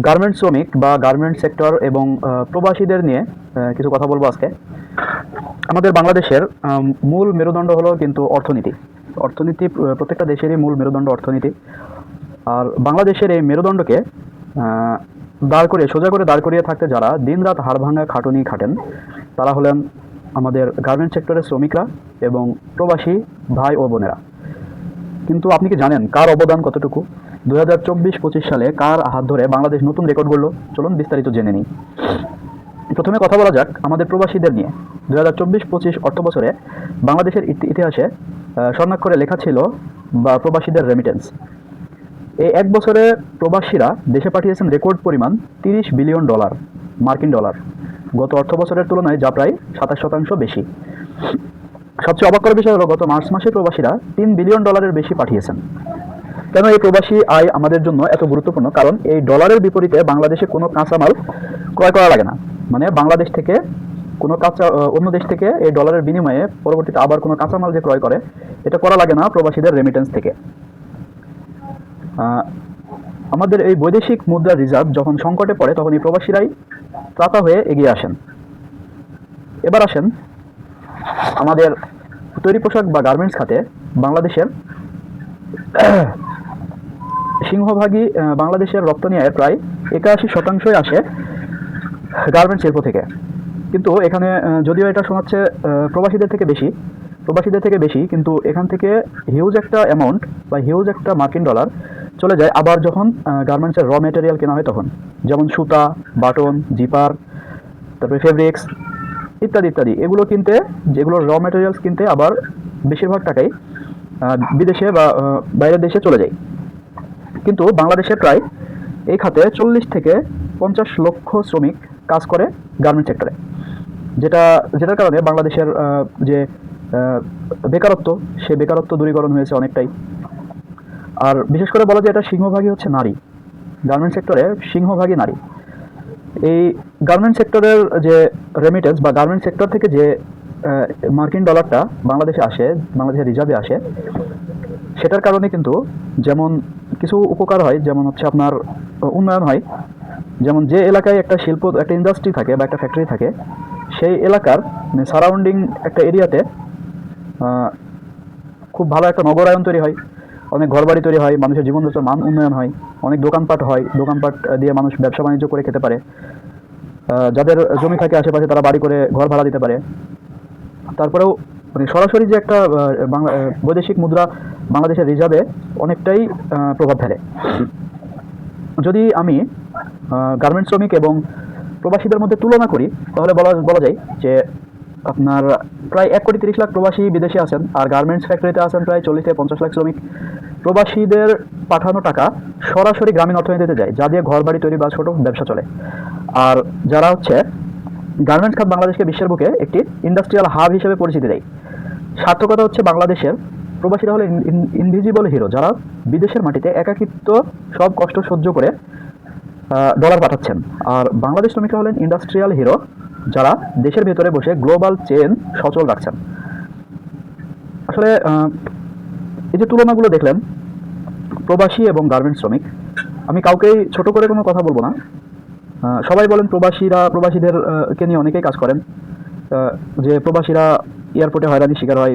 Garments শ্রমিক বা garments sector এবং প্রবাসীদের নিয়ে কিছু কথা বলবো আজকে। আমাদের বাংলাদেশের মূল মেরুদণ্ড হলো কিন্তু অর্থনীতি। অর্থনীতি প্রত্যেকটা দেশেরই মূল মেরুদণ্ড অর্থনীতি। আর বাংলাদেশের এই মেরুদণ্ডকে সোজা করে দাঁড় করিয়ে থাকতে যারা দিনরাত হাড় ভাঙা খাটুনি খাটেন তারা হলেন আমাদের গার্মেন্টস সেক্টরের শ্রমিকরা এবং প্রবাসী ভাই ও বোনেরা। কিন্তু আপনি কি জানেন কার অবদান কতটুকু? 2024-25 সালে কার হাত ধরে বাংলাদেশ নতুন রেকর্ড গড়ল? চলুন বিস্তারিত জেনে নিই। প্রথমে কথা বলা যাক আমাদের প্রবাসীদের নিয়ে। 2024-25 অর্থ বছরে বাংলাদেশের ইতিহাসে স্বর্ণাক্ষরে লেখা ছিল বা প্রবাসীদের রেমিটেন্স। এই এক বছরে প্রবাসীরা দেশে পাঠিয়েছেন রেকর্ড পরিমাণ $30 বিলিয়ন, মার্কিন ডলার। গত অর্থ বছরের তুলনায় যা প্রায় 27% বেশি। সবচেয়ে অবাক করার বিষয় হলো গত মার্চ মাসে প্রবাসীরা $3 বিলিয়ন বেশি পাঠিয়েছেন। কেন এই প্রবাসী আয় আমাদের জন্য এত গুরুত্বপূর্ণ? কারণ এই ডলারের বিপরীতে বাংলাদেশে কোনো কাঁচামাল ক্রয় করা লাগে না। মানে বাংলাদেশ থেকে কোনো অন্য দেশ থেকে এই ডলারের বিনিময়ে পরবর্তীতে আবার কোনো কাঁচামাল যে ক্রয় করে, এটা করা লাগে না প্রবাসীদের রেমিটেন্স থেকে। আমাদের এই বৈদেশিক মুদ্রার রিজার্ভ যখন সংকটে পড়ে তখন এই প্রবাসীরাই ত্রাতা হয়ে এগিয়ে আসেন। এবার আসেন আমাদের তৈরি পোশাক বা গার্মেন্টস খাতে বাংলাদেশের সিংহভাগই বাংলাদেশের রপ্তানি আয়ের প্রায় 81% আসে গার্মেন্টস শিল্প থেকে। কিন্তু এখানে যদিও এটা শোনাচ্ছে প্রবাসীদের থেকে বেশি, কিন্তু এখান থেকে হিউজ একটা অ্যামাউন্ট বা হিউজ একটা মার্কিন ডলার চলে যায় আবার যখন গার্মেন্টসের র মেটেরিয়াল কেনা হয় তখন, যেমন সুতা, বাটন, জিপার, তারপরে ফেব্রিক্স ইত্যাদি ইত্যাদি। যেগুলোর র মেটেরিয়ালস কিনতে আবার বেশিরভাগ টাকাই বিদেশে বা বাইরের দেশে চলে যায়। কিন্তু বাংলাদেশে প্রায় এই খাতে 40 থেকে 50 লক্ষ শ্রমিক কাজ করে গার্মেন্টস সেক্টরে, যেটার কারণে বাংলাদেশের যে বেকারত্ব, সে বেকারত্ব দূরীকরণ হয়েছে অনেকটাই। আর বিশেষ করে বলা যায় এটা সিংহভাগই হচ্ছে নারী। গার্মেন্টস সেক্টরে সিংহভাগই নারী। এই গার্মেন্টস সেক্টরের যে রেমিটেন্স বা গার্মেন্টস সেক্টর থেকে যে মার্কিন ডলারটা বাংলাদেশের রিজার্ভে আসে, সেটার কারণে কিন্তু যেমন কিছু উপকার হয়, যেমন হচ্ছে আপনার উন্নয়ন হয়। যেমন যে এলাকায় একটা ইন্ডাস্ট্রি থাকে বা একটা ফ্যাক্টরি থাকে, সেই এলাকার সারাউন্ডিং একটা এরিয়াতে খুব ভালো একটা নগরায়ন তৈরি হয়, অনেক ঘরবাড়ি তৈরি হয়, মানুষের জীবনযাত্রার মান উন্নয়ন হয়, অনেক দোকানপাট হয়, দোকানপাট দিয়ে মানুষ ব্যবসা বাণিজ্য করে খেতে পারে। যাদের জমি থাকে আশেপাশে তারা বাড়ি করে ঘর ভাড়া দিতে পারে। তারপরেও সরাসরি যে একটা বৈদেশিক মুদ্রা বাংলাদেশের রিজার্ভে অনেকটাই প্রভাব ফেলে। যদি আমি গার্মেন্টস শ্রমিক এবং প্রবাসীদের মধ্যে তুলনা করি তাহলে বলা যায় যে আপনার প্রায় 1,30,00,000 প্রবাসী বিদেশে আছেন, আর গার্মেন্টস ফ্যাক্টরিতে আছেন প্রায় 40 থেকে 50 লাখ শ্রমিক। প্রবাসীদের পাঠানো টাকা সরাসরি গ্রামীণ অর্থনীতিতে যায়, যা দিয়ে ঘর বাড়ি তৈরি বা ছোট ব্যবসা চলে। আর যারা হচ্ছে গার্মেন্টস খাত বাংলাদেশকে বিশ্বের বুকে একটি ইন্ডাস্ট্রিয়াল হাব হিসেবে পরিচিতি দেয়। সার্থকতা হচ্ছে বাংলাদেশের প্রবাসীরা হলো ইনভিজিবল হিরো, যারা বিদেশের মাটিতে একাকিত্ব সব কষ্ট সহ্য করে ডলার পাঠাচ্ছেন। আর বাংলাদেশ শ্রমিকরা হলেন ইন্ডাস্ট্রিয়াল হিরো, যারা দেশের ভেতরে বসে গ্লোবাল চেন সচল রাখছেন। আসলে এই যে তুলনাগুলো দেখলেন প্রবাসী এবং গার্মেন্টস শ্রমিক, আমি কাউকেই ছোট করে কোনো কথা বলবো না। সবাই বলেন প্রবাসীদেরকে নিয়ে অনেকেই কাজ করেন যে প্রবাসীরা এয়ারপোর্টে হয়রানির শিকার হয়,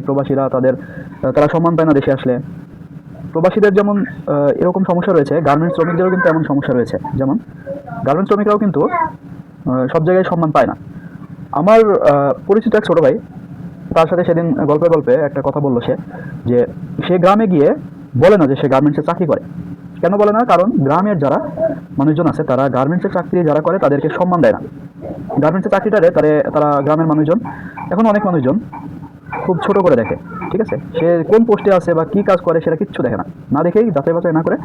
তারা সম্মান পায় না দেশে আসলে। প্রবাসীদের যেমন এরকম সমস্যা রয়েছে, গার্মেন্টস শ্রমিকদেরও কিন্তু এমন সমস্যা রয়েছে। যেমন গার্মেন্টস শ্রমিকরাও কিন্তু সব জায়গায় সম্মান পায় না। আমার পরিচিত এক ছোটো ভাই, তার সাথে সেদিন গল্পে একটা কথা বললো যে সে গ্রামে গিয়ে বলে না যে সে গার্মেন্টসে চাকরি করে। কেন বলে না? কারণ গ্রামের যারা মানুষজন আছে তারা গার্মেন্টসের চাকরি যারা করে তাদেরকে সম্মান দেয় না। গার্মেন্টসের চাকরিটারে তারা গ্রামের মানুষজন, এখন অনেক মানুষজন খুব ছোট করে দেখে। ঠিক আছে, সে কোন পোস্টে আছে বা কী কাজ করে সেটা কিচ্ছু দেখে না দেখেই যাচাই বাছাই না করে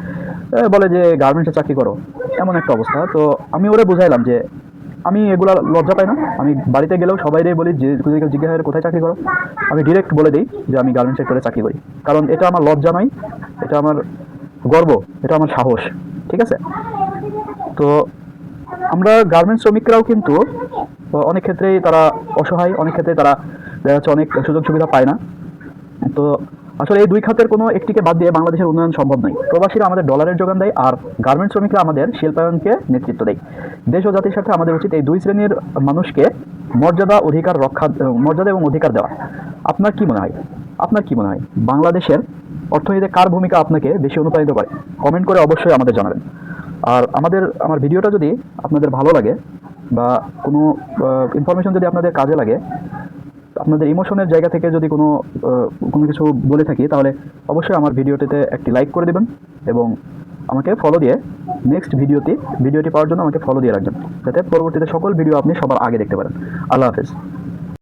বলে যে গার্মেন্টসে চাকরি করো, এমন একটা অবস্থা। তো আমি ওরে বুঝাইলাম যে আমি এগুলা লজ্জা পাই না। আমি বাড়িতে গেলেও সবাইরে বলি যে জিজ্ঞাসা করে কোথায় চাকরি করো, আমি ডিরেক্ট বলে দিই যে আমি গার্মেন্টস সেক্টরে চাকরি করি। কারণ এটা আমার লজ্জা নয়, এটা আমার গর্ব, এটা আমার সাহস। ঠিক আছে, তো আমরা গার্মেন্টস শ্রমিকরাও কিন্তু অনেক ক্ষেত্রেই তারা অসহায়, অনেক ক্ষেত্রে তারা দেখা যাচ্ছে অনেক সুযোগ সুবিধা পায় না। তো আসলে এই দুই খাতের কোনো একটিকে বাদ দিয়ে বাংলাদেশের উন্নয়ন সম্ভব নয়। প্রবাসীরা আমাদের ডলারের যোগান দেয়, আর গার্মেন্টস শ্রমিকরা আমাদের শিল্পায়নকে নেতৃত্ব দেয়। দেশ ও জাতির সাথে আমাদের উচিত এই দুই শ্রেণীর মানুষকে মর্যাদা এবং অধিকার দেওয়া। আপনার কি মনে হয়? বাংলাদেশের অর্থনীতিতে কার ভূমিকা আপনাকে বেশি অনুপ্রাণিত করে? কমেন্ট করে অবশ্যই আমাদের জানাবেন। আর আমার ভিডিওটা যদি আপনাদের ভালো লাগে বা কোনো ইনফরমেশন যদি আপনাদের কাজে লাগে, আপনাদের ইমোশনের জায়গা থেকে যদি কোনো কিছু বলে থাকি, তাহলে অবশ্যই আমার ভিডিওটিতে একটি লাইক করে দেবেন এবং আমাকে ফলো দিয়ে নেক্সট ভিডিওটি পাওয়ার জন্য আমাকে ফলো দিয়ে রাখবেন, যাতে পরবর্তীতে সকল ভিডিও আপনি সবার আগে দেখতে পারেন। আল্লাহ হাফেজ।